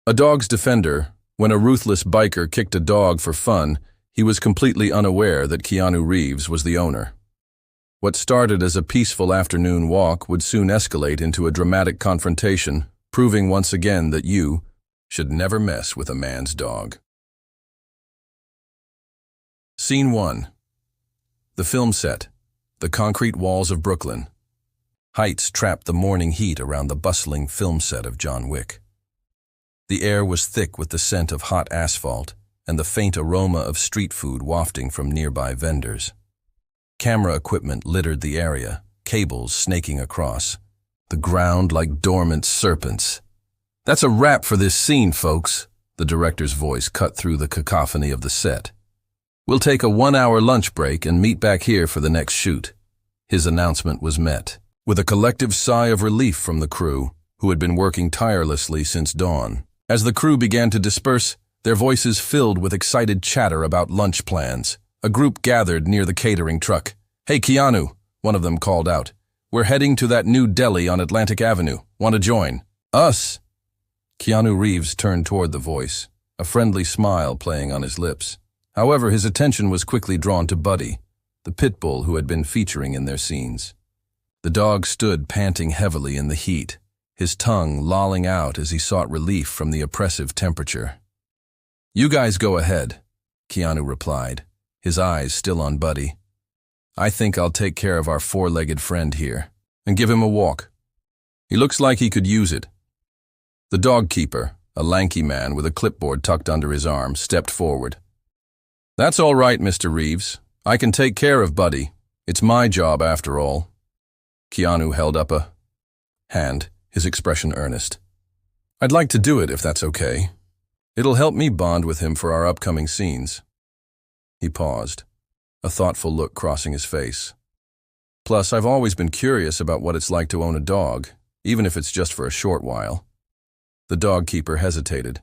A dog's defender, when a ruthless biker kicked a dog for fun, he was completely unaware that Keanu Reeves was the owner. What started as a peaceful afternoon walk would soon escalate into a dramatic confrontation, proving once again that you should never mess with a man's dog. Scene 1. The film set, the concrete walls of Brooklyn. Heights trapped the morning heat around the bustling film set of John Wick. The air was thick with the scent of hot asphalt and the faint aroma of street food wafting from nearby vendors. Camera equipment littered the area, cables snaking across, the ground like dormant serpents. "That's a wrap for this scene, folks," the director's voice cut through the cacophony of the set. "We'll take a 1-hour lunch break and meet back here for the next shoot." His announcement was met with a collective sigh of relief from the crew, who had been working tirelessly since dawn. As the crew began to disperse, their voices filled with excited chatter about lunch plans. A group gathered near the catering truck. "Hey, Keanu," one of them called out. "We're heading to that new deli on Atlantic Avenue. Want to join?" "Us?" Keanu Reeves turned toward the voice, a friendly smile playing on his lips. However, his attention was quickly drawn to Buddy, the pitbull who had been featuring in their scenes. The dog stood panting heavily in the heat, his tongue lolling out as he sought relief from the oppressive temperature. "You guys go ahead," Keanu replied, his eyes still on Buddy. "I think I'll take care of our four-legged friend here and give him a walk. He looks like he could use it." The dog keeper, a lanky man with a clipboard tucked under his arm, stepped forward. "That's all right, Mr. Reeves. I can take care of Buddy. It's my job after all." Keanu held up a hand, his expression earnest. "I'd like to do it if that's okay. It'll help me bond with him for our upcoming scenes." He paused, a thoughtful look crossing his face. "Plus, I've always been curious about what it's like to own a dog, even if it's just for a short while." The dog keeper hesitated,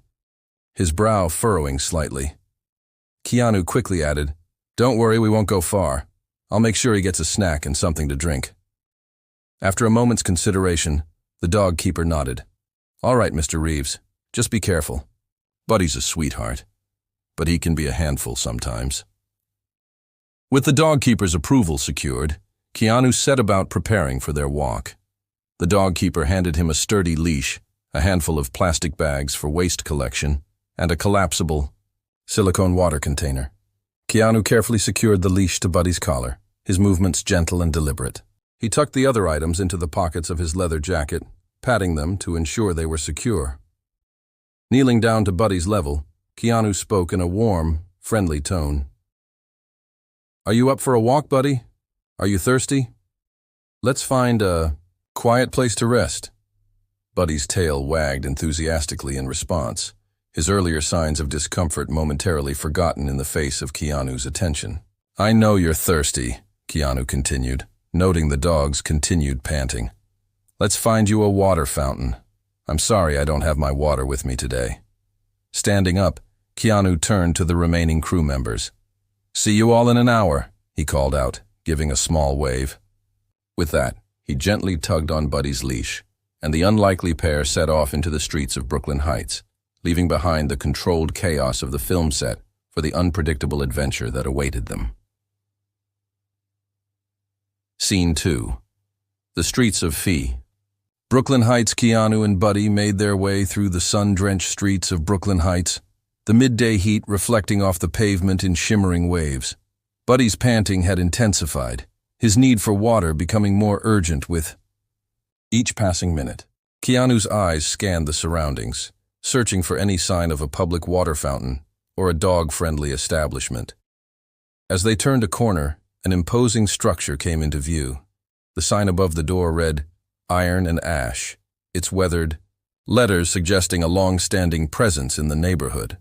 his brow furrowing slightly. Keanu quickly added, "Don't worry, we won't go far. I'll make sure he gets a snack and something to drink." After a moment's consideration, the dog keeper nodded. "All right, Mr. Reeves, just be careful. Buddy's a sweetheart, but he can be a handful sometimes." With the dog keeper's approval secured, Keanu set about preparing for their walk. The dog keeper handed him a sturdy leash, a handful of plastic bags for waste collection, and a collapsible silicone water container. Keanu carefully secured the leash to Buddy's collar, his movements gentle and deliberate. He tucked the other items into the pockets of his leather jacket, patting them to ensure they were secure. Kneeling down to Buddy's level, Keanu spoke in a warm, friendly tone. "Are you up for a walk, Buddy? Are you thirsty? Let's find a quiet place to rest." Buddy's tail wagged enthusiastically in response, his earlier signs of discomfort momentarily forgotten in the face of Keanu's attention. "I know you're thirsty," Keanu continued, noting the dog's continued panting. "Let's find you a water fountain. I'm sorry I don't have my water with me today." Standing up, Keanu turned to the remaining crew members. "See you all in an hour," he called out, giving a small wave. With that, he gently tugged on Buddy's leash, and the unlikely pair set off into the streets of Brooklyn Heights, leaving behind the controlled chaos of the film set for the unpredictable adventure that awaited them. Scene 2. The streets of Fee. Brooklyn Heights. Keanu and Buddy made their way through the sun-drenched streets of Brooklyn Heights, the midday heat reflecting off the pavement in shimmering waves. Buddy's panting had intensified, his need for water becoming more urgent with each passing minute. Keanu's eyes scanned the surroundings, searching for any sign of a public water fountain or a dog-friendly establishment. As they turned a corner, an imposing structure came into view. The sign above the door read, "Iron and Ash," its weathered letters suggesting a long-standing presence in the neighborhood.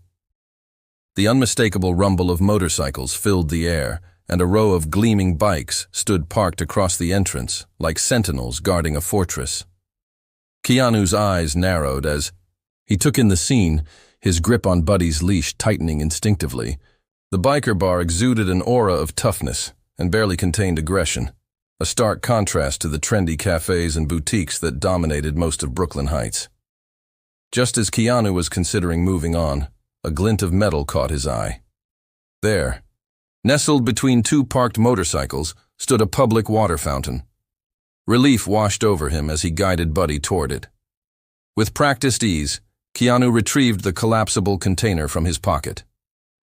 The unmistakable rumble of motorcycles filled the air, and a row of gleaming bikes stood parked across the entrance, like sentinels guarding a fortress. Keanu's eyes narrowed as he took in the scene, his grip on Buddy's leash tightening instinctively. The biker bar exuded an aura of toughness and barely contained aggression, a stark contrast to the trendy cafes and boutiques that dominated most of Brooklyn Heights. Just as Keanu was considering moving on, a glint of metal caught his eye. There, nestled between two parked motorcycles, stood a public water fountain. Relief washed over him as he guided Buddy toward it. With practiced ease, Keanu retrieved the collapsible container from his pocket.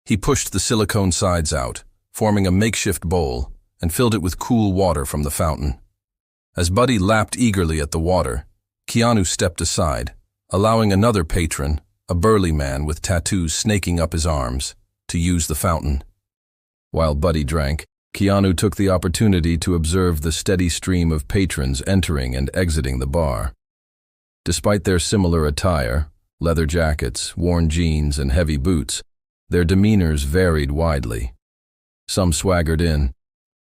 He pushed the silicone sides out, forming a makeshift bowl, and filled it with cool water from the fountain. As Buddy lapped eagerly at the water, Keanu stepped aside, allowing another patron, a burly man with tattoos snaking up his arms, to use the fountain. While Buddy drank, Keanu took the opportunity to observe the steady stream of patrons entering and exiting the bar. Despite their similar attire, leather jackets, worn jeans, and heavy boots, their demeanors varied widely. Some swaggered in,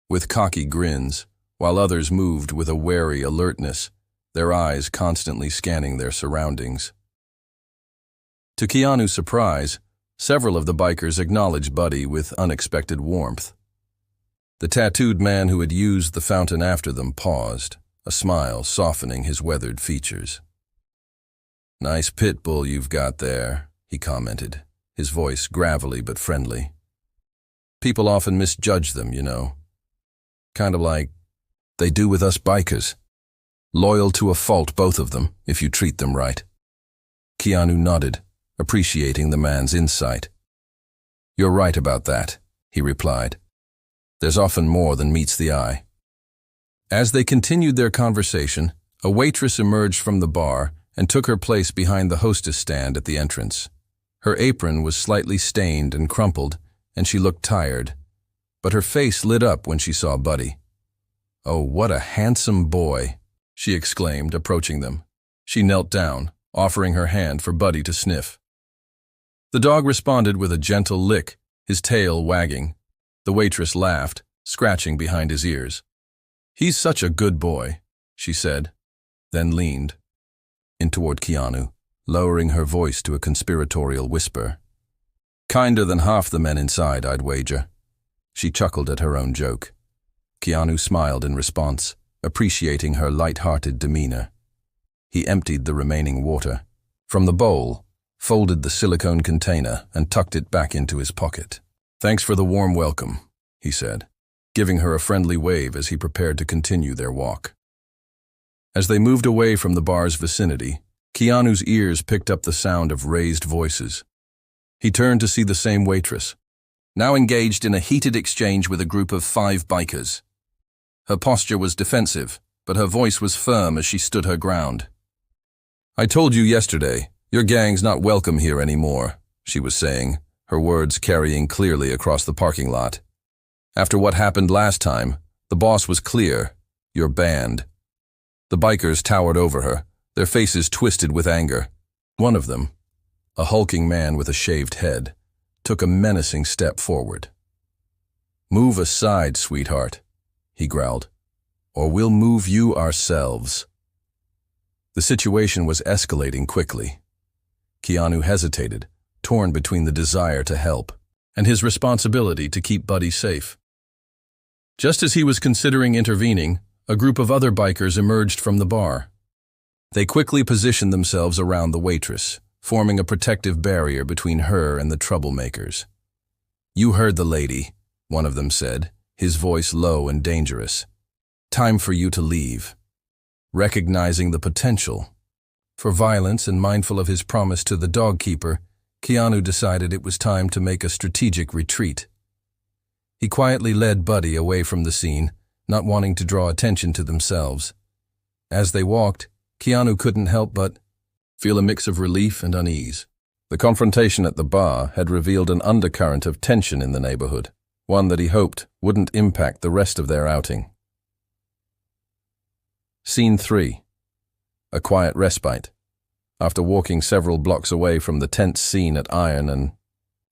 with cocky grins, while others moved with a wary alertness, their eyes constantly scanning their surroundings. To Keanu's surprise, several of the bikers acknowledged Buddy with unexpected warmth. The tattooed man who had used the fountain after them paused, a smile softening his weathered features. "Nice pitbull you've got there," he commented, his voice gravelly but friendly. "People often misjudge them, you know. Kind of like they do with us bikers. Loyal to a fault, both of them, if you treat them right." Keanu nodded, appreciating the man's insight. "You're right about that," he replied. "There's often more than meets the eye." As they continued their conversation, a waitress emerged from the bar and took her place behind the hostess stand at the entrance. Her apron was slightly stained and crumpled, and she looked tired, but her face lit up when she saw Buddy. "Oh, what a handsome boy," she exclaimed, approaching them. She knelt down, offering her hand for Buddy to sniff. The dog responded with a gentle lick, his tail wagging. The waitress laughed, scratching behind his ears. "He's such a good boy," she said, then leaned in toward Keanu, lowering her voice to a conspiratorial whisper. "Kinder than half the men inside, I'd wager." She chuckled at her own joke. Keanu smiled in response, appreciating her light-hearted demeanor. He emptied the remaining water from the bowl, folded the silicone container, and tucked it back into his pocket. "Thanks for the warm welcome," he said, giving her a friendly wave as he prepared to continue their walk. As they moved away from the bar's vicinity, Keanu's ears picked up the sound of raised voices. He turned to see the same waitress, now engaged in a heated exchange with a group of 5 bikers. Her posture was defensive, but her voice was firm as she stood her ground. "I told you yesterday, your gang's not welcome here anymore," she was saying, her words carrying clearly across the parking lot. "After what happened last time, the boss was clear. You're banned." The bikers towered over her, their faces twisted with anger. One of them, a hulking man with a shaved head, took a menacing step forward. "Move aside, sweetheart," he growled, "or we'll move you ourselves." The situation was escalating quickly. Keanu hesitated, torn between the desire to help and his responsibility to keep Buddy safe. Just as he was considering intervening, a group of other bikers emerged from the bar. They quickly positioned themselves around the waitress, forming a protective barrier between her and the troublemakers. "You heard the lady," one of them said, his voice low and dangerous. "Time for you to leave." Recognizing the potential for violence and mindful of his promise to the dog keeper, Keanu decided it was time to make a strategic retreat. He quietly led Buddy away from the scene, not wanting to draw attention to themselves. As they walked, Keanu couldn't help but feel a mix of relief and unease. The confrontation at the bar had revealed an undercurrent of tension in the neighborhood, one that he hoped wouldn't impact the rest of their outing. Scene 3. A quiet respite. After walking several blocks away from the tense scene at Iron and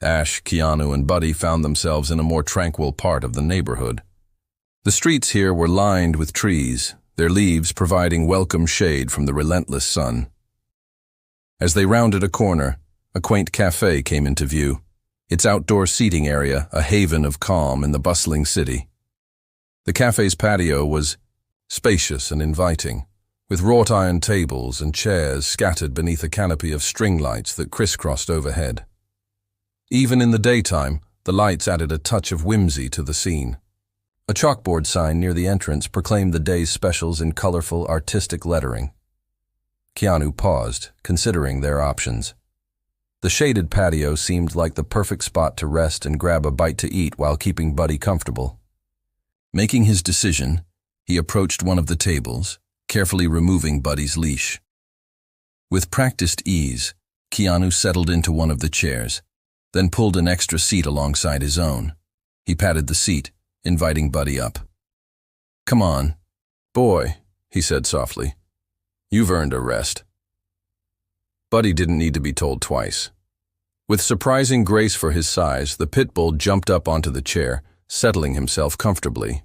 Ash, Keanu and Buddy found themselves in a more tranquil part of the neighborhood. The streets here were lined with trees, their leaves providing welcome shade from the relentless sun. As they rounded a corner, a quaint cafe came into view, its outdoor seating area a haven of calm in the bustling city. The cafe's patio was spacious and inviting, with wrought iron tables and chairs scattered beneath a canopy of string lights that crisscrossed overhead. Even in the daytime, the lights added a touch of whimsy to the scene. A chalkboard sign near the entrance proclaimed the day's specials in colorful, artistic lettering. Keanu paused, considering their options. The shaded patio seemed like the perfect spot to rest and grab a bite to eat while keeping Buddy comfortable. Making his decision, he approached one of the tables, carefully removing Buddy's leash. With practiced ease, Keanu settled into one of the chairs, then pulled an extra seat alongside his own. He patted the seat, inviting Buddy up. "Come on, boy," he said softly. "You've earned a rest." Buddy didn't need to be told twice. With surprising grace for his size, the pitbull jumped up onto the chair, settling himself comfortably.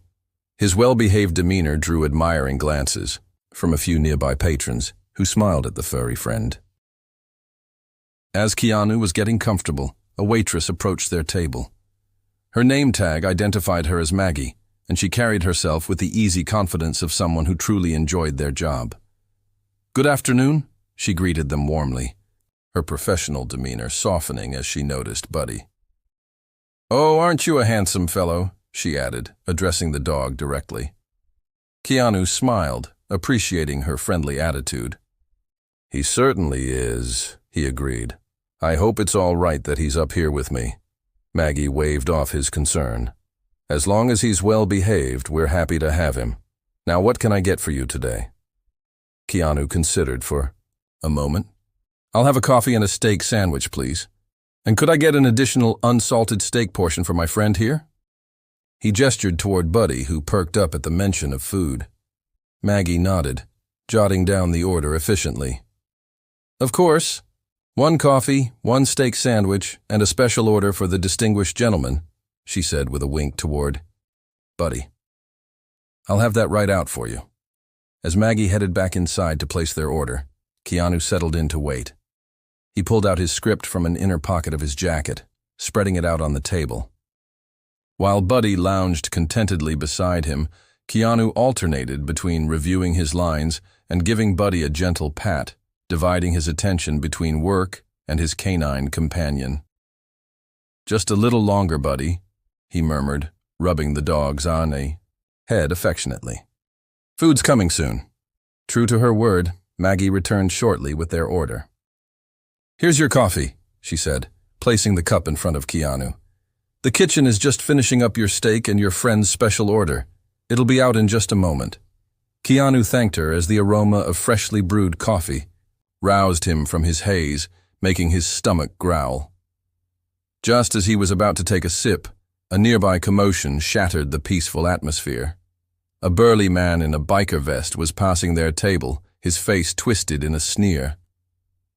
His well-behaved demeanor drew admiring glances from a few nearby patrons who smiled at the furry friend. As Keanu was getting comfortable, a waitress approached their table. Her name tag identified her as Maggie, and she carried herself with the easy confidence of someone who truly enjoyed their job. "Good afternoon," she greeted them warmly, her professional demeanor softening as she noticed Buddy. "Oh, aren't you a handsome fellow?" she added, addressing the dog directly. Keanu smiled, appreciating her friendly attitude. "He certainly is," he agreed. "I hope it's all right that he's up here with me." Maggie waved off his concern. "As long as he's well behaved, we're happy to have him. Now what can I get for you today?" Keanu considered for a moment. "I'll have a coffee and a steak sandwich, please. And could I get an additional unsalted steak portion for my friend here?" He gestured toward Buddy, who perked up at the mention of food. Maggie nodded, jotting down the order efficiently. "Of course. 1 coffee, 1 steak sandwich, and a special order for the distinguished gentleman," she said with a wink toward Buddy. "I'll have that right out for you." As Maggie headed back inside to place their order, Keanu settled in to wait. He pulled out his script from an inner pocket of his jacket, spreading it out on the table. While Buddy lounged contentedly beside him, Keanu alternated between reviewing his lines and giving Buddy a gentle pat, dividing his attention between work and his canine companion. "Just a little longer, Buddy," he murmured, rubbing the dog's head affectionately. "Food's coming soon." True to her word, Maggie returned shortly with their order. "Here's your coffee," she said, placing the cup in front of Keanu. "The kitchen is just finishing up your steak and your friend's special order. It'll be out in just a moment." Keanu thanked her as the aroma of freshly brewed coffee roused him from his haze, making his stomach growl. Just as he was about to take a sip, a nearby commotion shattered the peaceful atmosphere. A burly man in a biker vest was passing their table, his face twisted in a sneer.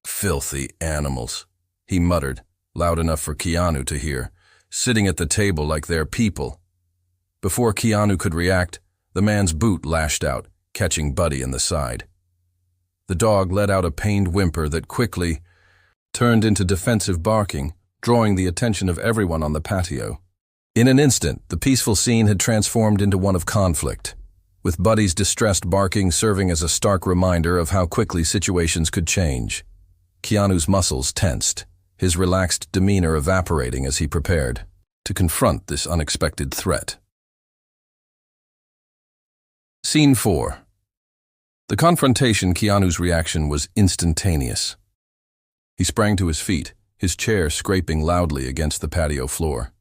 "Filthy animals," he muttered, loud enough for Keanu to hear, "sitting at the table like they're people." Before Keanu could react, the man's boot lashed out, catching Buddy in the side. The dog let out a pained whimper that quickly turned into defensive barking, drawing the attention of everyone on the patio. In an instant, the peaceful scene had transformed into one of conflict, with Buddy's distressed barking serving as a stark reminder of how quickly situations could change. Keanu's muscles tensed, his relaxed demeanor evaporating as he prepared to confront this unexpected threat. Scene 4. The confrontation. Keanu's reaction was instantaneous. He sprang to his feet, his chair scraping loudly against the patio floor.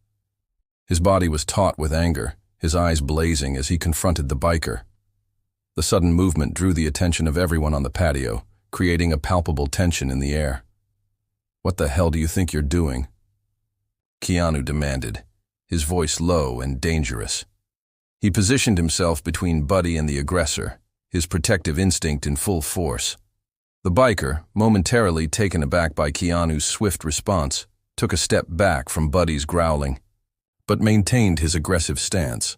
His body was taut with anger, his eyes blazing as he confronted the biker. The sudden movement drew the attention of everyone on the patio, creating a palpable tension in the air. "What the hell do you think you're doing?" Keanu demanded, his voice low and dangerous. He positioned himself between Buddy and the aggressor, his protective instinct in full force. The biker, momentarily taken aback by Keanu's swift response, took a step back from Buddy's growling, but maintained his aggressive stance.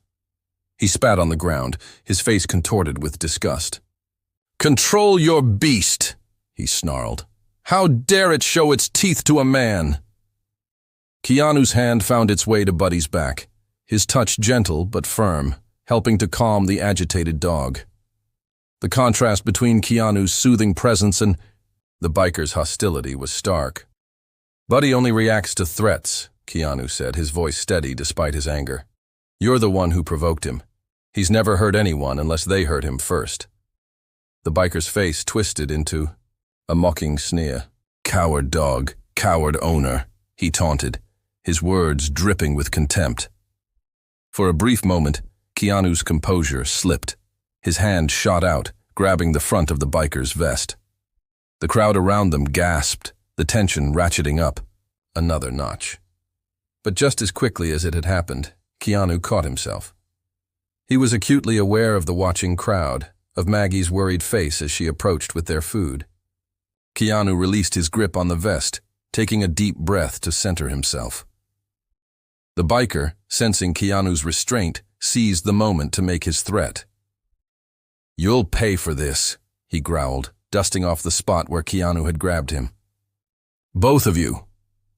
He spat on the ground, his face contorted with disgust. "Control your beast," he snarled. "How dare it show its teeth to a man?" Keanu's hand found its way to Buddy's back, his touch gentle but firm, helping to calm the agitated dog. The contrast between Keanu's soothing presence and the biker's hostility was stark. "Buddy only reacts to threats," Keanu said, his voice steady despite his anger. "You're the one who provoked him. He's never hurt anyone unless they hurt him first." The biker's face twisted into a mocking sneer. "Coward dog, coward owner," he taunted, his words dripping with contempt. For a brief moment, Keanu's composure slipped. His hand shot out, grabbing the front of the biker's vest. The crowd around them gasped, the tension ratcheting up another notch. But just as quickly as it had happened, Keanu caught himself. He was acutely aware of the watching crowd, of Maggie's worried face as she approached with their food. Keanu released his grip on the vest, taking a deep breath to center himself. The biker, sensing Keanu's restraint, seized the moment to make his threat. "You'll pay for this," he growled, dusting off the spot where Keanu had grabbed him. "Both of you."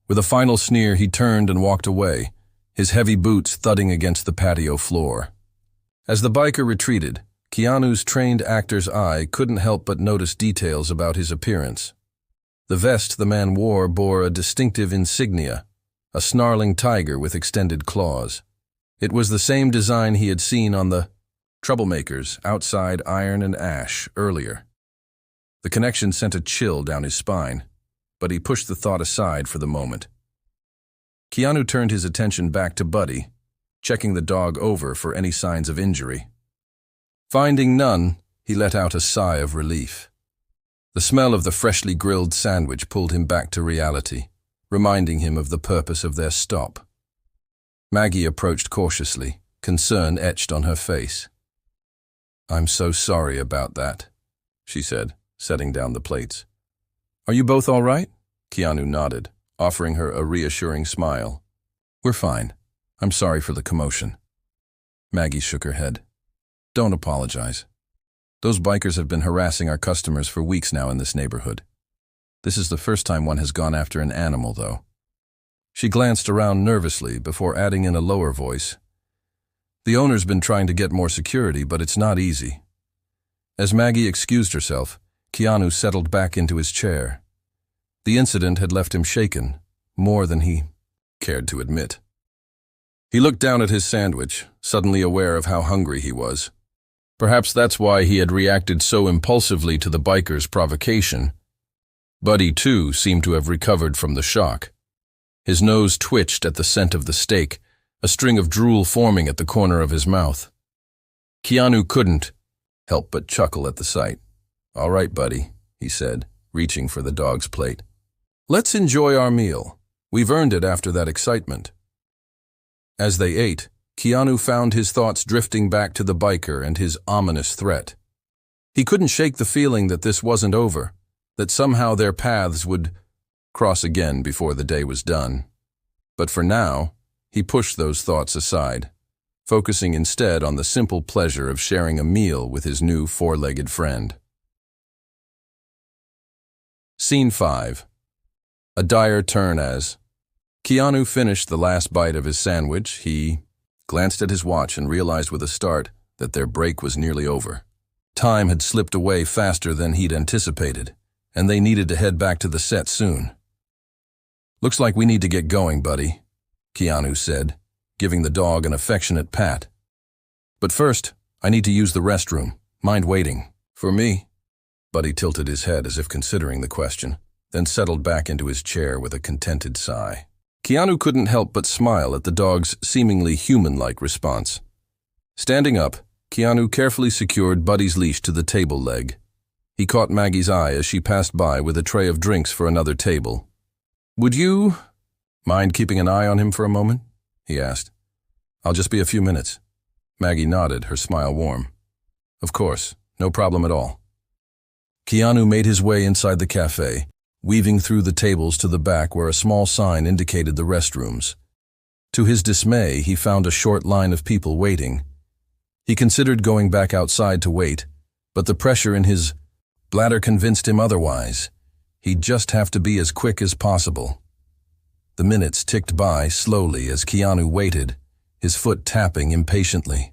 With a final sneer, he turned and walked away, his heavy boots thudding against the patio floor. As the biker retreated, Keanu's trained actor's eye couldn't help but notice details about his appearance. The vest the man wore bore a distinctive insignia, a snarling tiger with extended claws. It was the same design he had seen on the troublemakers outside Iron and Ash earlier. The connection sent a chill down his spine, but he pushed the thought aside for the moment. Keanu turned his attention back to Buddy, checking the dog over for any signs of injury. Finding none, he let out a sigh of relief. The smell of the freshly grilled sandwich pulled him back to reality, reminding him of the purpose of their stop. Maggie approached cautiously, concern etched on her face. "I'm so sorry about that," she said, setting down the plates. "Are you both all right?" Keanu nodded, offering her a reassuring smile. "We're fine. I'm sorry for the commotion." Maggie shook her head. "Don't apologize. Those bikers have been harassing our customers for weeks now in this neighborhood. This is the first time one has gone after an animal, though." She glanced around nervously before adding in a lower voice, "The owner's been trying to get more security, but it's not easy." As Maggie excused herself, Keanu settled back into his chair. The incident had left him shaken, more than he cared to admit. He looked down at his sandwich, suddenly aware of how hungry he was. Perhaps that's why he had reacted so impulsively to the biker's provocation. Buddy, too, seemed to have recovered from the shock. His nose twitched at the scent of the steak, a string of drool forming at the corner of his mouth. Keanu couldn't help but chuckle at the sight. "All right, Buddy," he said, reaching for the dog's plate. "Let's enjoy our meal. We've earned it after that excitement." As they ate, Keanu found his thoughts drifting back to the biker and his ominous threat. He couldn't shake the feeling that this wasn't over, that somehow their paths would cross again before the day was done. But for now, he pushed those thoughts aside, focusing instead on the simple pleasure of sharing a meal with his new four-legged friend. Scene 5. A dire turn as Keanu finished the last bite of his sandwich. He glanced at his watch and realized with a start that their break was nearly over. Time had slipped away faster than he'd anticipated, and they needed to head back to the set soon. "Looks like we need to get going, Buddy," Keanu said, giving the dog an affectionate pat. "But first, I need to use the restroom. Mind waiting?" "For me?" Buddy tilted his head as if considering the question, then settled back into his chair with a contented sigh. Keanu couldn't help but smile at the dog's seemingly human-like response. Standing up, Keanu carefully secured Buddy's leash to the table leg. He caught Maggie's eye as she passed by with a tray of drinks for another table. "Would you mind keeping an eye on him for a moment?" he asked. "I'll just be a few minutes." Maggie nodded, her smile warm. "Of course, no problem at all." Keanu made his way inside the cafe, weaving through the tables to the back where a small sign indicated the restrooms. To his dismay, he found a short line of people waiting. He considered going back outside to wait, but the pressure in his bladder convinced him otherwise. He'd just have to be as quick as possible. The minutes ticked by slowly as Keanu waited, his foot tapping impatiently.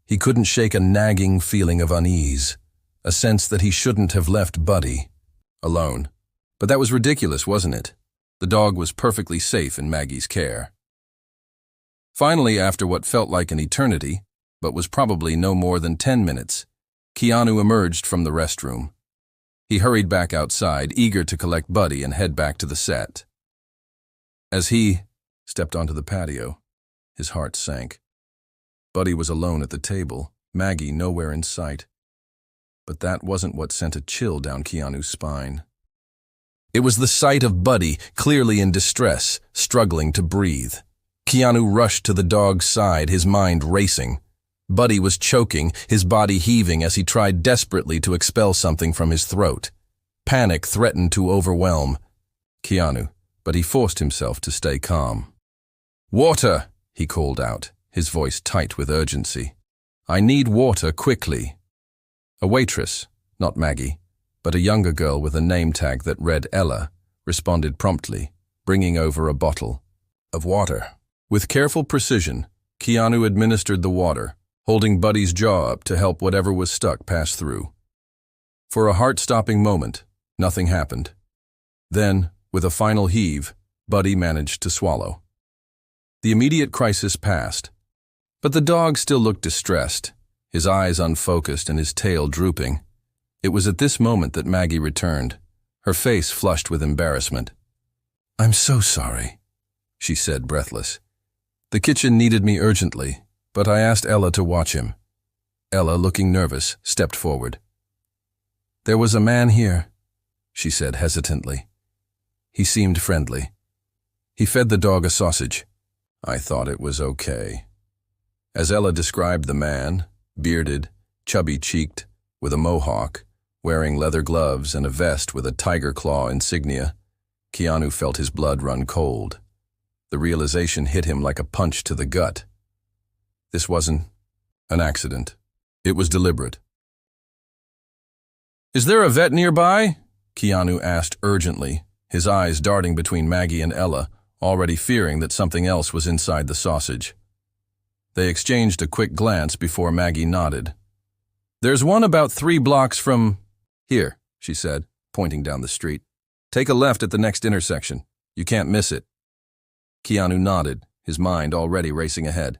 He couldn't shake a nagging feeling of unease, a sense that he shouldn't have left Buddy alone. But that was ridiculous, wasn't it? The dog was perfectly safe in Maggie's care. Finally, after what felt like an eternity, but was probably no more than 10 minutes, Keanu emerged from the restroom. He hurried back outside, eager to collect Buddy and head back to the set. As he stepped onto the patio, his heart sank. Buddy was alone at the table, Maggie nowhere in sight. But that wasn't what sent a chill down Keanu's spine. It was the sight of Buddy, clearly in distress, struggling to breathe. Keanu rushed to the dog's side, his mind racing. Buddy was choking, his body heaving as he tried desperately to expel something from his throat. Panic threatened to overwhelm Keanu, but he forced himself to stay calm. "Water!" he called out, his voice tight with urgency. "I need water quickly." A waitress, not Maggie, but a younger girl with a name tag that read Ella, responded promptly, bringing over a bottle of water. With careful precision, Keanu administered the water, holding Buddy's jaw up to help whatever was stuck pass through. For a heart-stopping moment, nothing happened. Then, with a final heave, Buddy managed to swallow. The immediate crisis passed, but the dog still looked distressed, his eyes unfocused and his tail drooping. It was at this moment that Maggie returned, her face flushed with embarrassment. "I'm so sorry," she said, breathless. "The kitchen needed me urgently, but I asked Ella to watch him." Ella, looking nervous, stepped forward. "There was a man here," she said hesitantly. "He seemed friendly. He fed the dog a sausage. I thought it was okay." As Ella described the man, bearded, chubby-cheeked, with a mohawk, wearing leather gloves and a vest with a tiger claw insignia, Keanu felt his blood run cold. The realization hit him like a punch to the gut. This wasn't an accident. It was deliberate. "Is there a vet nearby?" Keanu asked urgently, his eyes darting between Maggie and Ella, already fearing that something else was inside the sausage. They exchanged a quick glance before Maggie nodded. "There's one about 3 blocks from here," she said, pointing down the street. "Take a left at the next intersection. You can't miss it." Keanu nodded, his mind already racing ahead.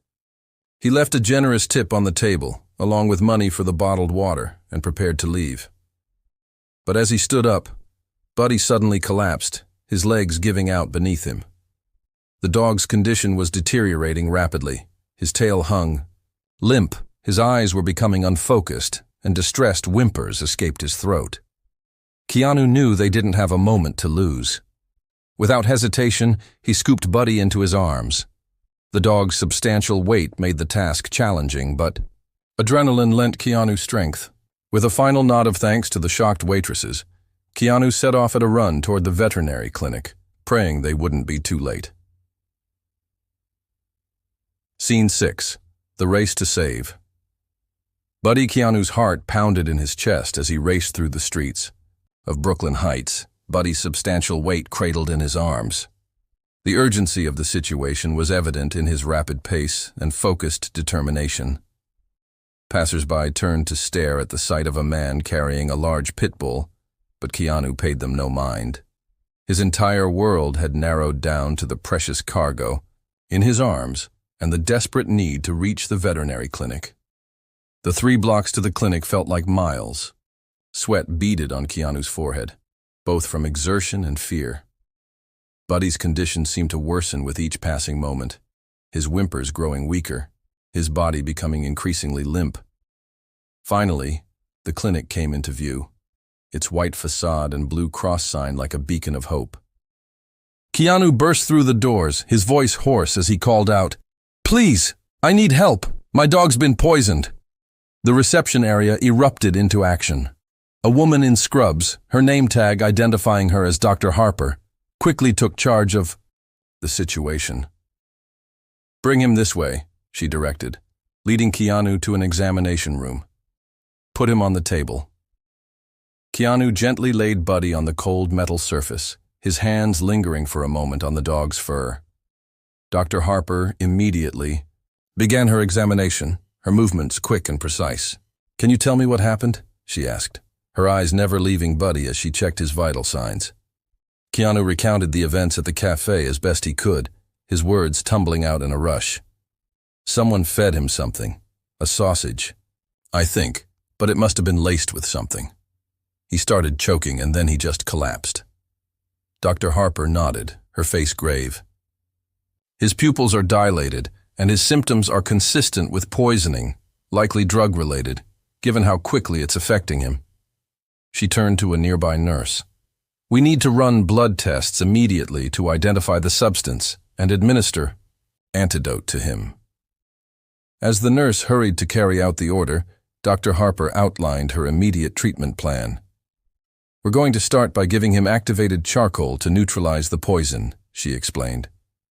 He left a generous tip on the table, along with money for the bottled water, and prepared to leave. But as he stood up, Buddy suddenly collapsed, his legs giving out beneath him. The dog's condition was deteriorating rapidly. His tail hung limp, his eyes were becoming unfocused, and distressed whimpers escaped his throat. Keanu knew they didn't have a moment to lose. Without hesitation, he scooped Buddy into his arms. The dog's substantial weight made the task challenging, but adrenaline lent Keanu strength. With a final nod of thanks to the shocked waitresses, Keanu set off at a run toward the veterinary clinic, praying they wouldn't be too late. Scene 6. The Race to Save. Buddy Keanu's heart pounded in his chest as he raced through the streets of Brooklyn Heights, Buddy's substantial weight cradled in his arms. The urgency of the situation was evident in his rapid pace and focused determination. Passers-by turned to stare at the sight of a man carrying a large pitbull, but Keanu paid them no mind. His entire world had narrowed down to the precious cargo in his arms and the desperate need to reach the veterinary clinic. The 3 blocks to the clinic felt like miles. Sweat beaded on Keanu's forehead, both from exertion and fear. Buddy's condition seemed to worsen with each passing moment, his whimpers growing weaker, his body becoming increasingly limp. Finally, the clinic came into view, its white facade and blue cross sign like a beacon of hope. Keanu burst through the doors, his voice hoarse as he called out, "Please, I need help. My dog's been poisoned." The reception area erupted into action. A woman in scrubs, her name tag identifying her as Dr. Harper, quickly took charge of the situation. "Bring him this way," she directed, leading Keanu to an examination room. "Put him on the table." Keanu gently laid Buddy on the cold metal surface, his hands lingering for a moment on the dog's fur. Dr. Harper immediately began her examination, her movements quick and precise. "Can you tell me what happened?" she asked, her eyes never leaving Buddy as she checked his vital signs. Keanu recounted the events at the cafe as best he could, his words tumbling out in a rush. Someone fed him something, a sausage, I think, but it must have been laced with something. He started choking and then he just collapsed. Dr. Harper nodded, her face grave. His pupils are dilated, and his symptoms are consistent with poisoning, likely drug-related, given how quickly it's affecting him. She turned to a nearby nurse. We need to run blood tests immediately to identify the substance and administer antidote to him. As the nurse hurried to carry out the order, Dr. Harper outlined her immediate treatment plan. We're going to start by giving him activated charcoal to neutralize the poison, she explained.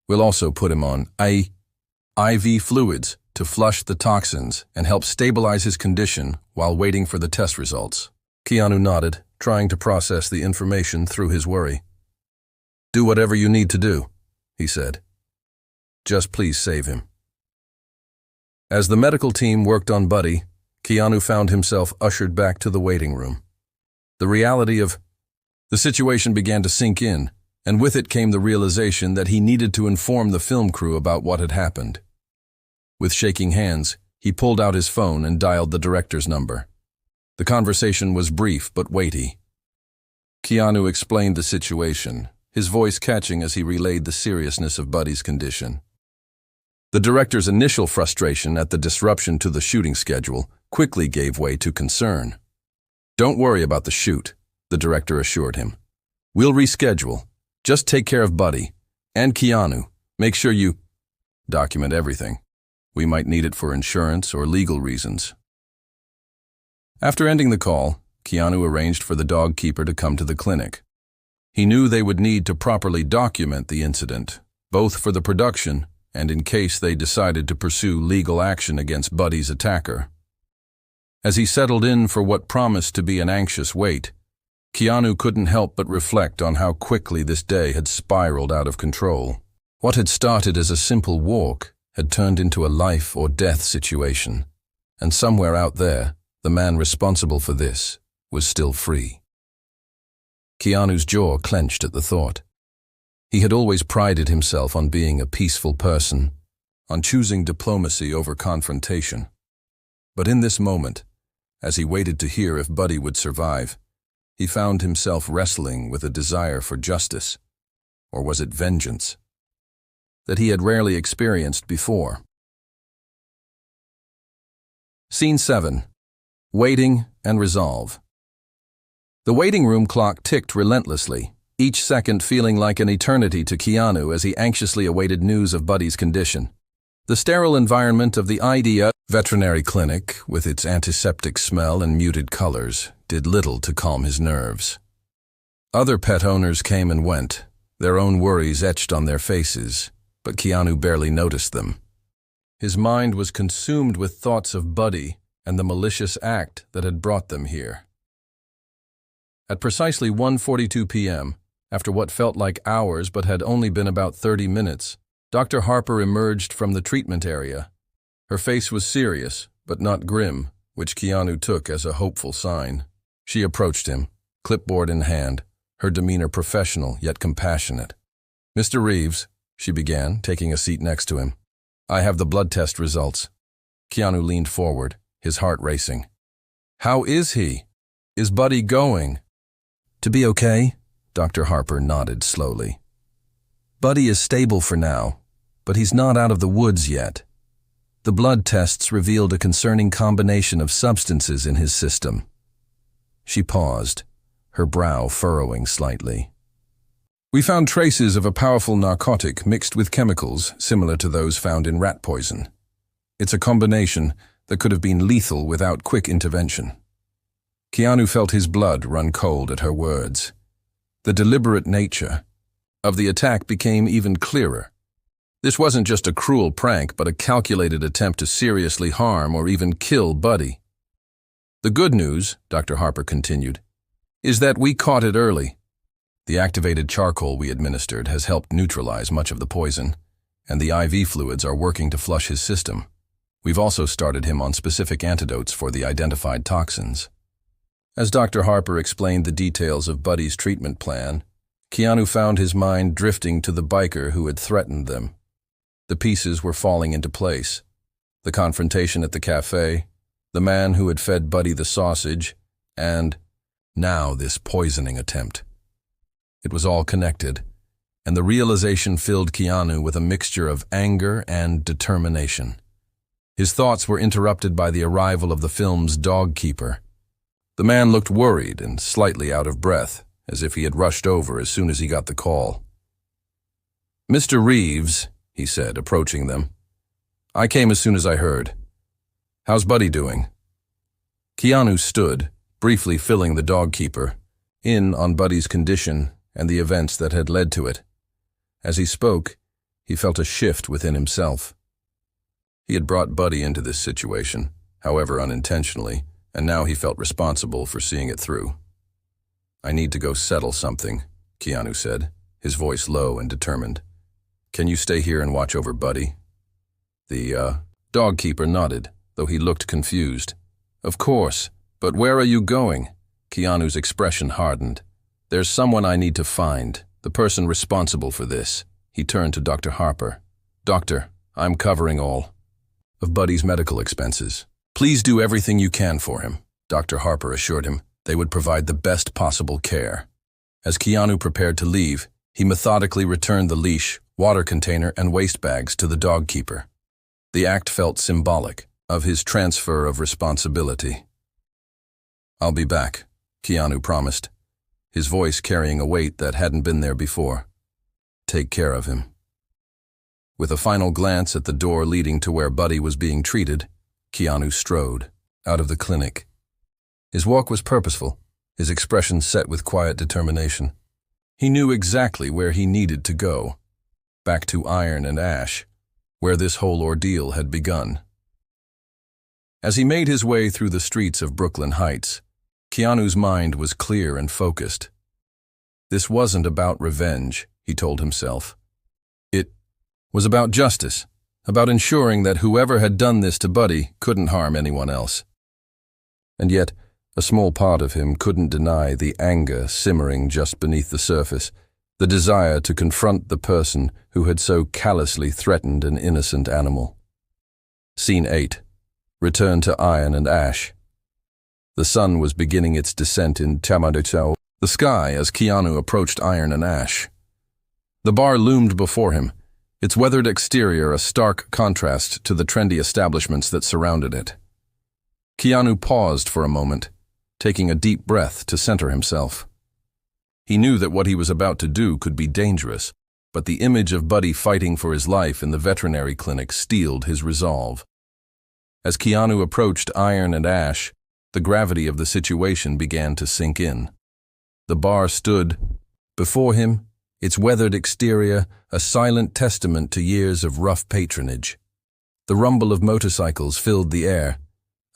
We'll also put him on IV fluids to flush the toxins and help stabilize his condition while waiting for the test results. Keanu nodded, trying to process the information through his worry. Do whatever you need to do, he said. Just please save him. As the medical team worked on Buddy, Keanu found himself ushered back to the waiting room. The reality of the situation began to sink in, and with it came the realization that he needed to inform the film crew about what had happened. With shaking hands, he pulled out his phone and dialed the director's number. The conversation was brief but weighty. Keanu explained the situation, his voice catching as he relayed the seriousness of Buddy's condition. The director's initial frustration at the disruption to the shooting schedule quickly gave way to concern. Don't worry about the shoot, the director assured him. We'll reschedule. Just take care of Buddy. And Keanu, make sure you document everything. We might need it for insurance or legal reasons. After ending the call, Keanu arranged for the dog keeper to come to the clinic. He knew they would need to properly document the incident, both for the production and in case they decided to pursue legal action against Buddy's attacker. As he settled in for what promised to be an anxious wait, Keanu couldn't help but reflect on how quickly this day had spiraled out of control. What had started as a simple walk had turned into a life-or-death situation, and somewhere out there, the man responsible for this was still free. Keanu's jaw clenched at the thought. He had always prided himself on being a peaceful person, on choosing diplomacy over confrontation. But in this moment, as he waited to hear if Buddy would survive, he found himself wrestling with a desire for justice, or was it vengeance, that he had rarely experienced before. Scene 7. Waiting and Resolve. The waiting room clock ticked relentlessly, each second feeling like an eternity to Keanu as he anxiously awaited news of Buddy's condition. The sterile environment of the IDEA veterinary clinic, with its antiseptic smell and muted colors, did little to calm his nerves. Other pet owners came and went, their own worries etched on their faces, but Keanu barely noticed them. His mind was consumed with thoughts of Buddy and the malicious act that had brought them here. At precisely 1:42 p.m., after what felt like hours but had only been about 30 minutes, Dr. Harper emerged from the treatment area. Her face was serious, but not grim, which Keanu took as a hopeful sign. She approached him, clipboard in hand, her demeanor professional yet compassionate. Mr. Reeves, she began, taking a seat next to him. I have the blood test results. Keanu leaned forward, his heart racing. How is he? Is Buddy going? To be okay, Dr. Harper nodded slowly. Buddy is stable for now, but he's not out of the woods yet. The blood tests revealed a concerning combination of substances in his system. She paused, her brow furrowing slightly. We found traces of a powerful narcotic mixed with chemicals similar to those found in rat poison. It's a combination that could have been lethal without quick intervention. Keanu felt his blood run cold at her words. The deliberate nature of the attack became even clearer. This wasn't just a cruel prank, but a calculated attempt to seriously harm or even kill Buddy. The good news, Dr. Harper continued, is that we caught it early. The activated charcoal we administered has helped neutralize much of the poison, and the IV fluids are working to flush his system. We've also started him on specific antidotes for the identified toxins. As Dr. Harper explained the details of Buddy's treatment plan, Keanu found his mind drifting to the biker who had threatened them. The pieces were falling into place. The confrontation at the cafe, the man who had fed Buddy the sausage, and now this poisoning attempt. It was all connected, and the realization filled Keanu with a mixture of anger and determination. His thoughts were interrupted by the arrival of the film's dog keeper. The man looked worried and slightly out of breath, as if he had rushed over as soon as he got the call. "Mr. Reeves," he said, approaching them. "I came as soon as I heard. How's Buddy doing?" Keanu stood, briefly filling the dog keeper, in on Buddy's condition and the events that had led to it. As he spoke, he felt a shift within himself. He had brought Buddy into this situation, however unintentionally, and now he felt responsible for seeing it through. "I need to go settle something," Keanu said, his voice low and determined. "Can you stay here and watch over Buddy?" The dog keeper nodded, though he looked confused. "Of course, but where are you going?" Keanu's expression hardened. "There's someone I need to find, the person responsible for this." He turned to Dr. Harper. "Doctor, I'm covering all of Buddy's medical expenses. Please do everything you can for him." Dr. Harper assured him they would provide the best possible care. As Keanu prepared to leave, he methodically returned the leash, water container, and waste bags to the dog keeper. The act felt symbolic of his transfer of responsibility. "I'll be back," Keanu promised, his voice carrying a weight that hadn't been there before. "Take care of him." With a final glance at the door leading to where Buddy was being treated, Keanu strode out of the clinic. His walk was purposeful, his expression set with quiet determination. He knew exactly where he needed to go, back to Iron and Ash, where this whole ordeal had begun. As he made his way through the streets of Brooklyn Heights, Keanu's mind was clear and focused. This wasn't about revenge, he told himself. It was about justice, about ensuring that whoever had done this to Buddy couldn't harm anyone else. And yet, a small part of him couldn't deny the anger simmering just beneath the surface, the desire to confront the person who had so callously threatened an innocent animal. Scene 8. Return to Iron and Ash. The sun was beginning its descent in the sky as Keanu approached Iron and Ash. The bar loomed before him, its weathered exterior a stark contrast to the trendy establishments that surrounded it. Keanu paused for a moment, taking a deep breath to center himself. He knew that what he was about to do could be dangerous, but the image of Buddy fighting for his life in the veterinary clinic steeled his resolve. As Keanu approached Iron and Ash, the gravity of the situation began to sink in. The bar stood before him, its weathered exterior a silent testament to years of rough patronage. The rumble of motorcycles filled the air,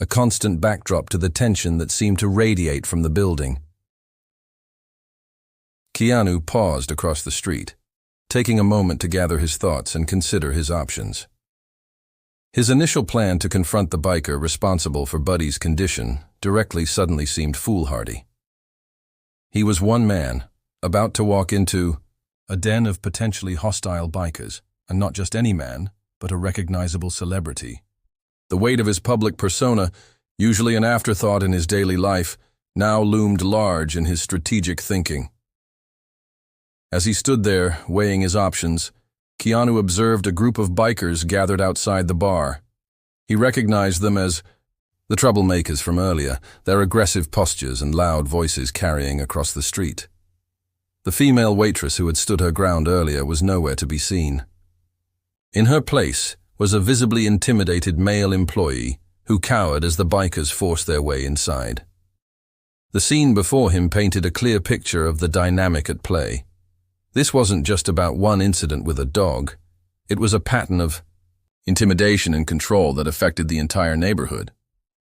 a constant backdrop to the tension that seemed to radiate from the building. Keanu paused across the street, taking a moment to gather his thoughts and consider his options. His initial plan to confront the biker responsible for Buddy's condition suddenly seemed foolhardy. He was one man, about to walk into a den of potentially hostile bikers, and not just any man, but a recognizable celebrity. The weight of his public persona, usually an afterthought in his daily life, now loomed large in his strategic thinking. As he stood there, weighing his options, Keanu observed a group of bikers gathered outside the bar. He recognized them as the troublemakers from earlier, their aggressive postures and loud voices carrying across the street. The female waitress who had stood her ground earlier was nowhere to be seen. In her place was a visibly intimidated male employee who cowered as the bikers forced their way inside. The scene before him painted a clear picture of the dynamic at play. This wasn't just about one incident with a dog. It was a pattern of intimidation and control that affected the entire neighborhood.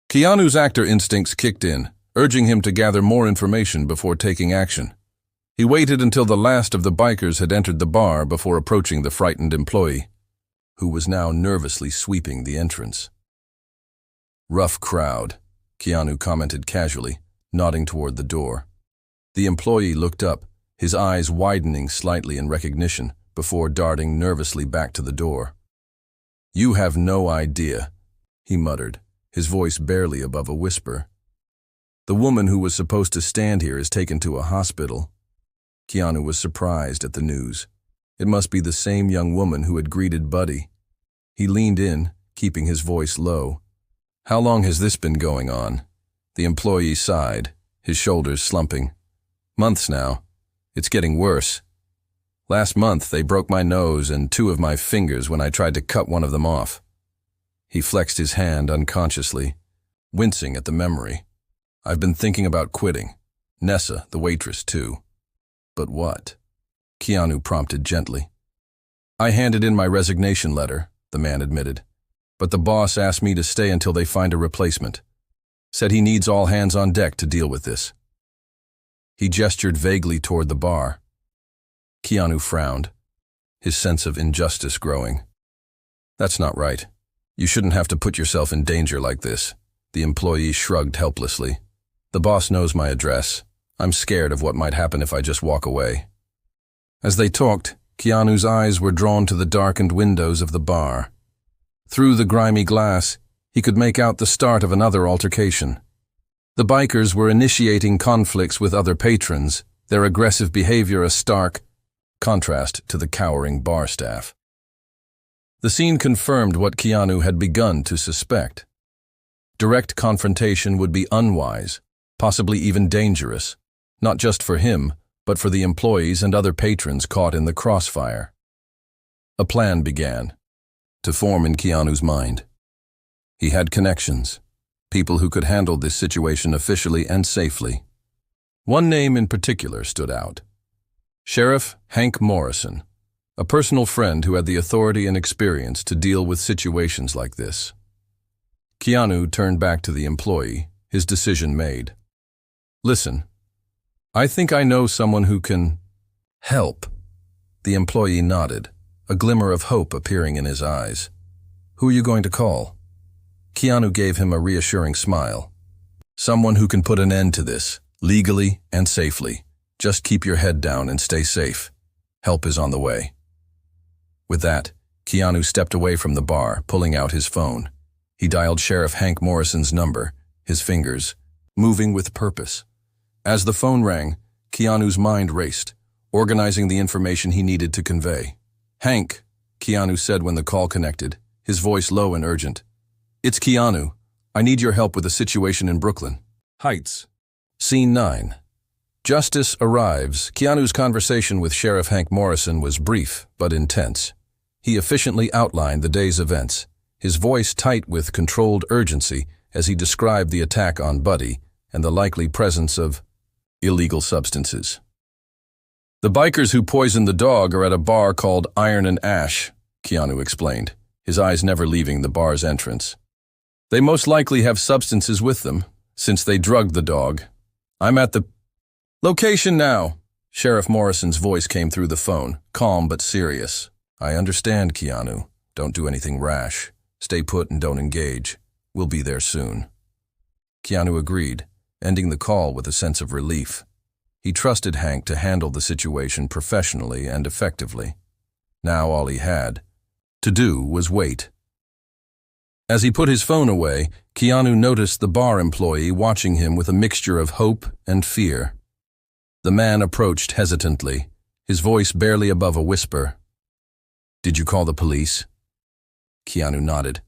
Keanu's actor instincts kicked in, urging him to gather more information before taking action. He waited until the last of the bikers had entered the bar before approaching the frightened employee, who was now nervously sweeping the entrance. "Rough crowd," Keanu commented casually, nodding toward the door. The employee looked up, his eyes widening slightly in recognition before darting nervously back to the door. "You have no idea," he muttered, his voice barely above a whisper. "The woman who was supposed to stand here is taken to a hospital." Keanu was surprised at the news. It must be the same young woman who had greeted Buddy. He leaned in, keeping his voice low. "How long has this been going on?" The employee sighed, his shoulders slumping. "Months now. It's getting worse. Last month they broke my nose and 2 of my fingers when I tried to cut one of them off." He flexed his hand unconsciously, wincing at the memory. "I've been thinking about quitting. Nessa, the waitress, too." "But what?" Keanu prompted gently. "I handed in my resignation letter," the man admitted. "But the boss asked me to stay until they find a replacement. Said he needs all hands on deck to deal with this." He gestured vaguely toward the bar. Keanu frowned, his sense of injustice growing. "That's not right. You shouldn't have to put yourself in danger like this." The employee shrugged helplessly. "The boss knows my address. I'm scared of what might happen if I just walk away." As they talked, Keanu's eyes were drawn to the darkened windows of the bar. Through the grimy glass, he could make out the start of another altercation. The bikers were initiating conflicts with other patrons, their aggressive behavior a stark contrast to the cowering bar staff. The scene confirmed what Keanu had begun to suspect. Direct confrontation would be unwise, possibly even dangerous, not just for him, but for the employees and other patrons caught in the crossfire. A plan began to form in Keanu's mind. He had connections, people who could handle this situation officially and safely. One name in particular stood out: Sheriff Hank Morrison, a personal friend who had the authority and experience to deal with situations like this. Keanu turned back to the employee, his decision made. "Listen, I think I know someone who can help." The employee nodded, a glimmer of hope appearing in his eyes. "Who are you going to call?" Keanu gave him a reassuring smile. "Someone who can put an end to this, legally and safely. Just keep your head down and stay safe. Help is on the way." With that, Keanu stepped away from the bar, pulling out his phone. He dialed Sheriff Hank Morrison's number, his fingers moving with purpose. As the phone rang, Keanu's mind raced, organizing the information he needed to convey. "Hank," Keanu said when the call connected, his voice low and urgent. "It's Keanu. I need your help with a situation in Brooklyn Heights." Scene 9. Justice arrives. Keanu's conversation with Sheriff Hank Morrison was brief but intense. He efficiently outlined the day's events, his voice tight with controlled urgency as he described the attack on Buddy and the likely presence of illegal substances. "The bikers who poisoned the dog are at a bar called Iron and Ash," Keanu explained, his eyes never leaving the bar's entrance. "They most likely have substances with them, since they drugged the dog. I'm at the location now." Sheriff Morrison's voice came through the phone, calm but serious. "I understand, Keanu. Don't do anything rash. Stay put and don't engage. We'll be there soon." Keanu agreed, ending the call with a sense of relief. He trusted Hank to handle the situation professionally and effectively. Now all he had to do was wait. As he put his phone away, Keanu noticed the bar employee watching him with a mixture of hope and fear. The man approached hesitantly, his voice barely above a whisper. "Did you call the police?" Keanu nodded,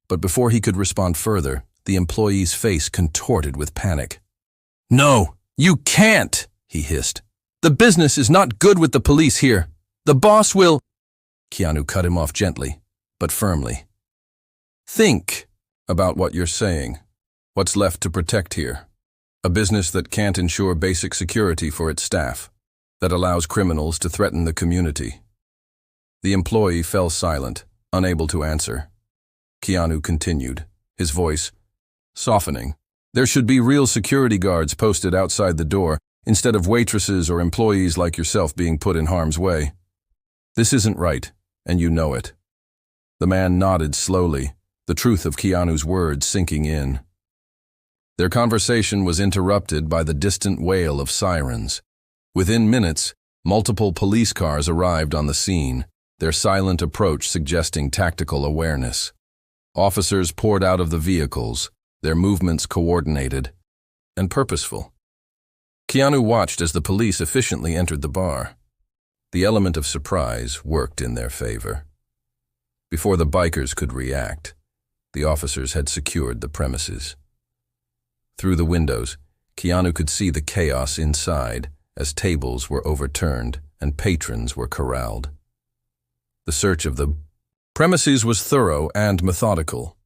but before he could respond further, the employee's face contorted with panic. "No, you can't!" he hissed. "The business is not good with the police here. The boss will—" Keanu cut him off gently, but firmly. "Think about what you're saying. What's left to protect here? A business that can't ensure basic security for its staff, that allows criminals to threaten the community." The employee fell silent, unable to answer. Keanu continued, his voice softening. "There should be real security guards posted outside the door, instead of waitresses or employees like yourself being put in harm's way. This isn't right, and you know it." The man nodded slowly, the truth of Keanu's words sinking in. Their conversation was interrupted by the distant wail of sirens. Within minutes, multiple police cars arrived on the scene, their silent approach suggesting tactical awareness. Officers poured out of the vehicles, their movements coordinated and purposeful. Keanu watched as the police efficiently entered the bar. The element of surprise worked in their favor. Before the bikers could react, the officers had secured the premises. Through the windows, Keanu could see the chaos inside as tables were overturned and patrons were corralled. The search of the premises was thorough and methodical.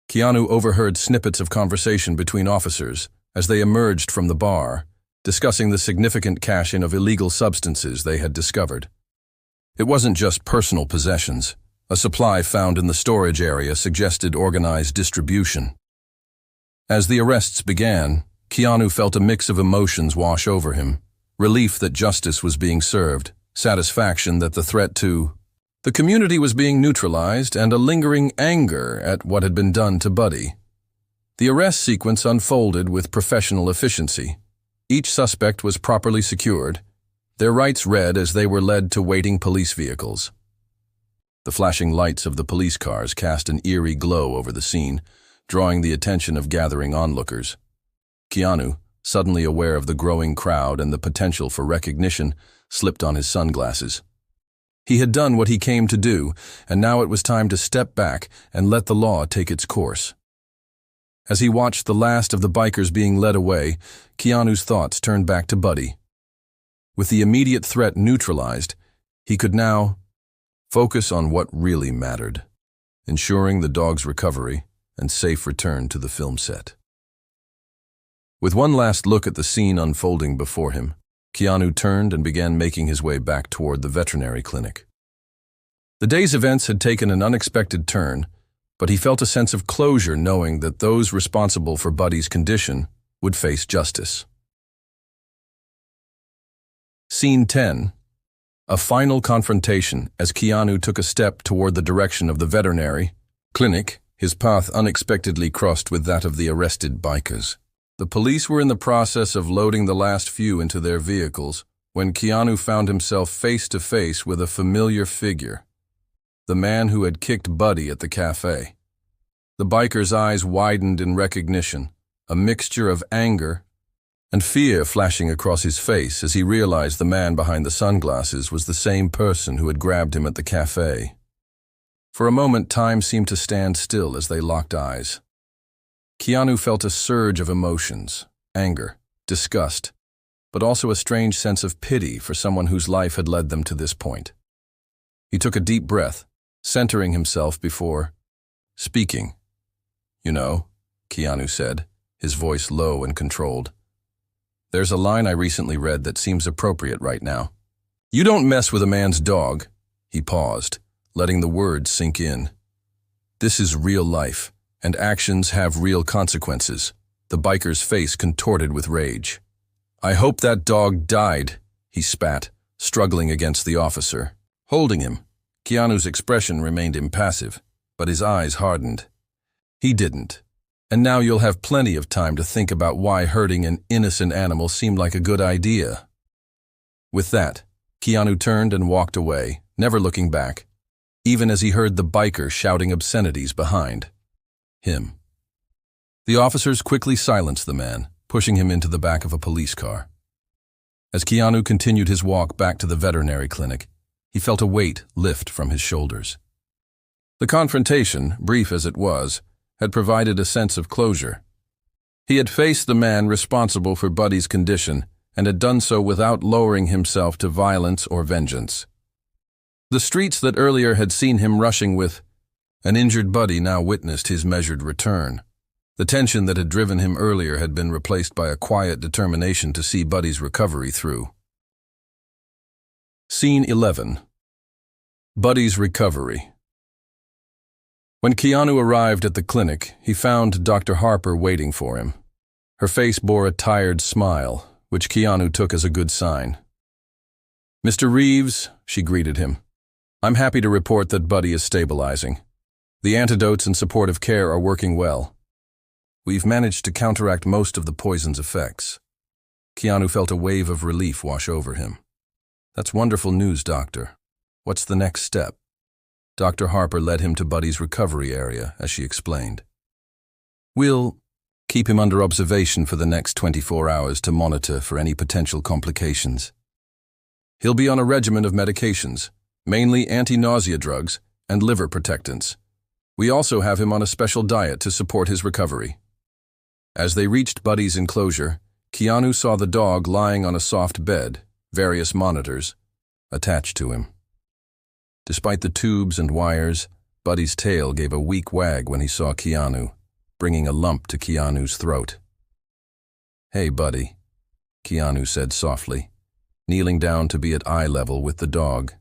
Keanu overheard snippets of conversation between officers as they emerged from the bar, discussing the significant cache-in of illegal substances they had discovered. It wasn't just personal possessions. A supply found in the storage area suggested organized distribution. As the arrests began, Keanu felt a mix of emotions wash over him: relief that justice was being served, satisfaction that the threat to the community was being neutralized, and a lingering anger at what had been done to Buddy. The arrest sequence unfolded with professional efficiency. Each suspect was properly secured, their rights read as they were led to waiting police vehicles. The flashing lights of the police cars cast an eerie glow over the scene, drawing the attention of gathering onlookers. Keanu, suddenly aware of the growing crowd and the potential for recognition, slipped on his sunglasses. He had done what he came to do, and now it was time to step back and let the law take its course. As he watched the last of the bikers being led away, Keanu's thoughts turned back to Buddy. With the immediate threat neutralized, he could now focus on what really mattered: ensuring the dog's recovery and safe return to the film set. With one last look at the scene unfolding before him, Keanu turned and began making his way back toward the veterinary clinic. The day's events had taken an unexpected turn, but he felt a sense of closure knowing that those responsible for Buddy's condition would face justice. Scene 10. A final confrontation as Keanu took a step toward the direction of the veterinary clinic. His path unexpectedly crossed with that of the arrested bikers. The police were in the process of loading the last few into their vehicles when Keanu found himself face to face with a familiar figure: the man who had kicked Buddy at the cafe. The biker's eyes widened in recognition, a mixture of anger and fear flashing across his face as he realized the man behind the sunglasses was the same person who had grabbed him at the cafe. For a moment, time seemed to stand still as they locked eyes. Keanu felt a surge of emotions: anger, disgust, but also a strange sense of pity for someone whose life had led them to this point. He took a deep breath, centering himself before speaking. "You know," Keanu said, his voice low and controlled, "there's a line I recently read that seems appropriate right now. You don't mess with a man's dog." He paused, letting the words sink in. "This is real life, and actions have real consequences." The biker's face contorted with rage. "I hope that dog died," he spat, struggling against the officer. Holding him, Keanu's expression remained impassive, but his eyes hardened. "He didn't. And now you'll have plenty of time to think about why hurting an innocent animal seemed like a good idea." With that, Keanu turned and walked away, never looking back, even as he heard the biker shouting obscenities behind him. The officers quickly silenced the man, pushing him into the back of a police car. As Keanu continued his walk back to the veterinary clinic, he felt a weight lift from his shoulders. The confrontation, brief as it was, had provided a sense of closure. He had faced the man responsible for Buddy's condition and had done so without lowering himself to violence or vengeance. The streets that earlier had seen him rushing with an injured Buddy now witnessed his measured return. The tension that had driven him earlier had been replaced by a quiet determination to see Buddy's recovery through. Scene 11. Buddy's recovery. When Keanu arrived at the clinic, he found Dr. Harper waiting for him. Her face bore a tired smile, which Keanu took as a good sign. "Mr. Reeves," she greeted him, "I'm happy to report that Buddy is stabilizing. The antidotes and supportive care are working well. We've managed to counteract most of the poison's effects. Keanu felt a wave of relief wash over him. That's wonderful news, Doctor. What's the next step? Dr. Harper led him to Buddy's recovery area, as she explained. We'll keep him under observation for the next 24 hours to monitor for any potential complications. He'll be on a regimen of medications, mainly anti-nausea drugs and liver protectants. We also have him on a special diet to support his recovery. As they reached Buddy's enclosure, Keanu saw the dog lying on a soft bed, various monitors, attached to him. Despite the tubes and wires, Buddy's tail gave a weak wag when he saw Keanu, bringing a lump to Keanu's throat. "Hey, Buddy," Keanu said softly, kneeling down to be at eye level with the dog.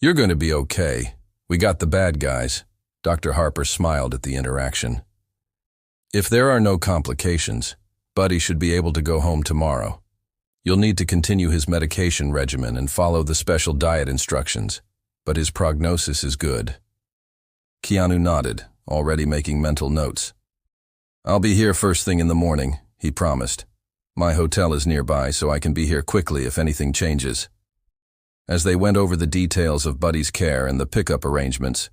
"You're going to be okay. We got the bad guys." Dr. Harper smiled at the interaction. "If there are no complications, Buddy should be able to go home tomorrow. You'll need to continue his medication regimen and follow the special diet instructions, but his prognosis is good." Keanu nodded, already making mental notes. "I'll be here first thing in the morning," he promised. "My hotel is nearby, so I can be here quickly if anything changes." As they went over the details of Buddy's care and the pickup arrangements,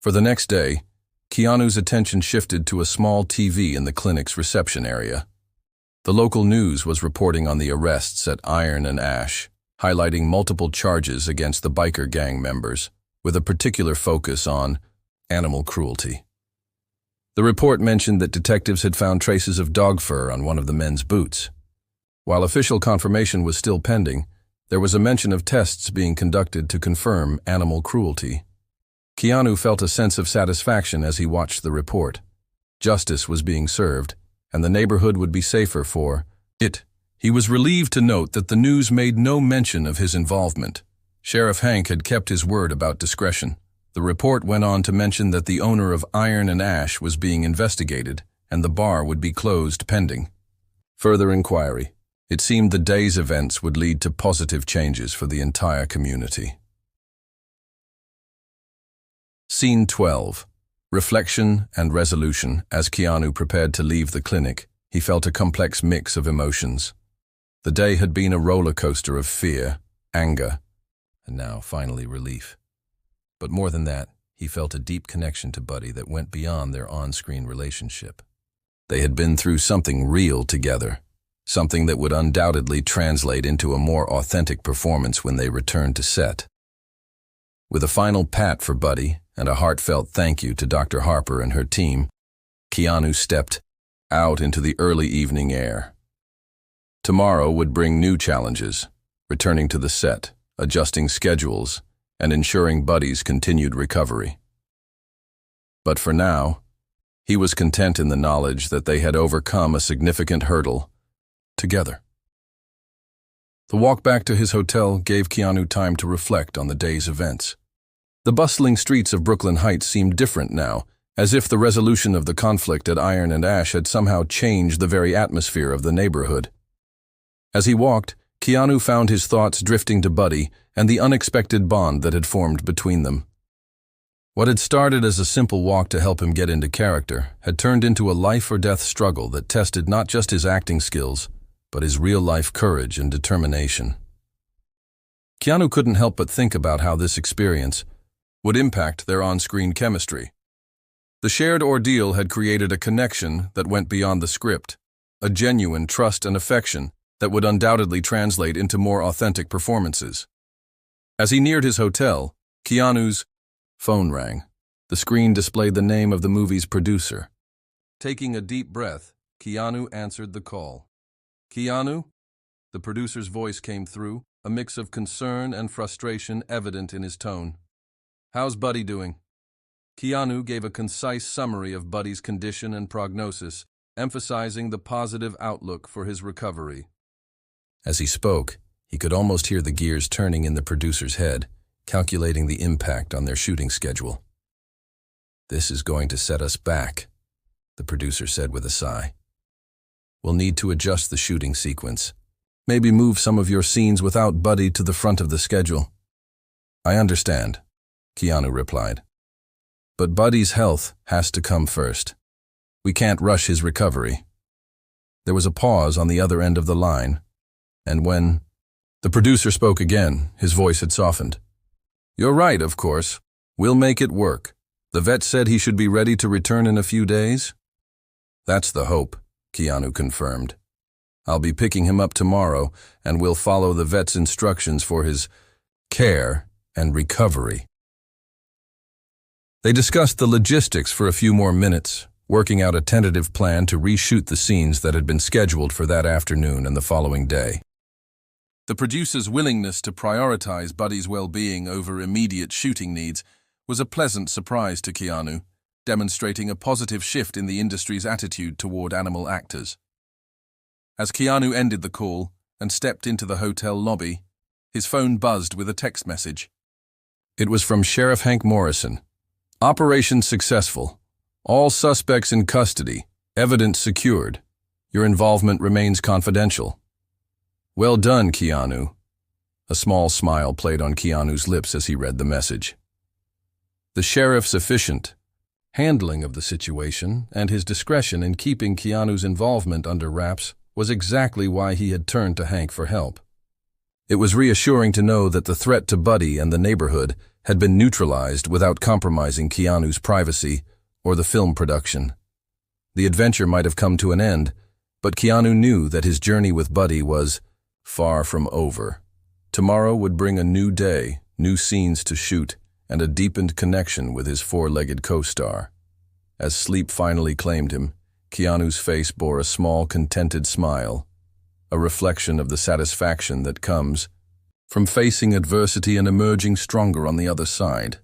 for the next day, Keanu's attention shifted to a small TV in the clinic's reception area. The local news was reporting on the arrests at Iron and Ash, highlighting multiple charges against the biker gang members, with a particular focus on animal cruelty. The report mentioned that detectives had found traces of dog fur on one of the men's boots. While official confirmation was still pending, there was a mention of tests being conducted to confirm animal cruelty. Keanu felt a sense of satisfaction as he watched the report. Justice was being served, and the neighborhood would be safer for it. He was relieved to note that the news made no mention of his involvement. Sheriff Hank had kept his word about discretion. The report went on to mention that the owner of Iron and Ash was being investigated, and the bar would be closed pending further inquiry. It seemed the day's events would lead to positive changes for the entire community. Scene 12. Reflection and resolution. As Keanu prepared to leave the clinic, he felt a complex mix of emotions. The day had been a roller coaster of fear, anger, and now finally relief. But more than that, he felt a deep connection to Buddy that went beyond their on-screen relationship. They had been through something real together, something that would undoubtedly translate into a more authentic performance when they returned to set. With a final pat for Buddy and a heartfelt thank you to Dr. Harper and her team, Keanu stepped out into the early evening air. Tomorrow would bring new challenges, returning to the set, adjusting schedules, and ensuring Buddy's continued recovery. But for now, he was content in the knowledge that they had overcome a significant hurdle together. The walk back to his hotel gave Keanu time to reflect on the day's events. The bustling streets of Brooklyn Heights seemed different now, as if the resolution of the conflict at Iron and Ash had somehow changed the very atmosphere of the neighborhood. As he walked, Keanu found his thoughts drifting to Buddy and the unexpected bond that had formed between them. What had started as a simple walk to help him get into character had turned into a life-or-death struggle that tested not just his acting skills, but his real-life courage and determination. Keanu couldn't help but think about how this experience would impact their on-screen chemistry. The shared ordeal had created a connection that went beyond the script, a genuine trust and affection that would undoubtedly translate into more authentic performances. As he neared his hotel, Keanu's phone rang. The screen displayed the name of the movie's producer. Taking a deep breath, Keanu answered the call. "Keanu?" The producer's voice came through, a mix of concern and frustration evident in his tone. "How's Buddy doing?" Keanu gave a concise summary of Buddy's condition and prognosis, emphasizing the positive outlook for his recovery. As he spoke, he could almost hear the gears turning in the producer's head, calculating the impact on their shooting schedule. "This is going to set us back," the producer said with a sigh. "We'll need to adjust the shooting sequence. Maybe move some of your scenes without Buddy to the front of the schedule." "I understand," Keanu replied. "But Buddy's health has to come first." We can't rush his recovery." There was a pause on the other end of the line, and when the producer spoke again, his voice had softened. "You're right, of course. We'll make it work. The vet said he should be ready to return in a few days?" "That's the hope," Keanu confirmed. "I'll be picking him up tomorrow, and we'll follow the vet's instructions for his care and recovery." They discussed the logistics for a few more minutes, working out a tentative plan to reshoot the scenes that had been scheduled for that afternoon and the following day. The producer's willingness to prioritize Buddy's well-being over immediate shooting needs was a pleasant surprise to Keanu, demonstrating a positive shift in the industry's attitude toward animal actors. As Keanu ended the call and stepped into the hotel lobby, his phone buzzed with a text message. It was from Sheriff Hank Morrison. "Operation successful. All suspects in custody. Evidence secured. Your involvement remains confidential." "Well done, Keanu." A small smile played on Keanu's lips as he read the message. The sheriff's efficient handling of the situation and his discretion in keeping Keanu's involvement under wraps was exactly why he had turned to Hank for help. It was reassuring to know that the threat to Buddy and the neighborhood had been neutralized without compromising Keanu's privacy or the film production. The adventure might have come to an end, but Keanu knew that his journey with Buddy was far from over. Tomorrow would bring a new day, new scenes to shoot, and a deepened connection with his four-legged co-star. As sleep finally claimed him, Keanu's face bore a small, contented smile, a reflection of the satisfaction that comes from facing adversity and emerging stronger on the other side.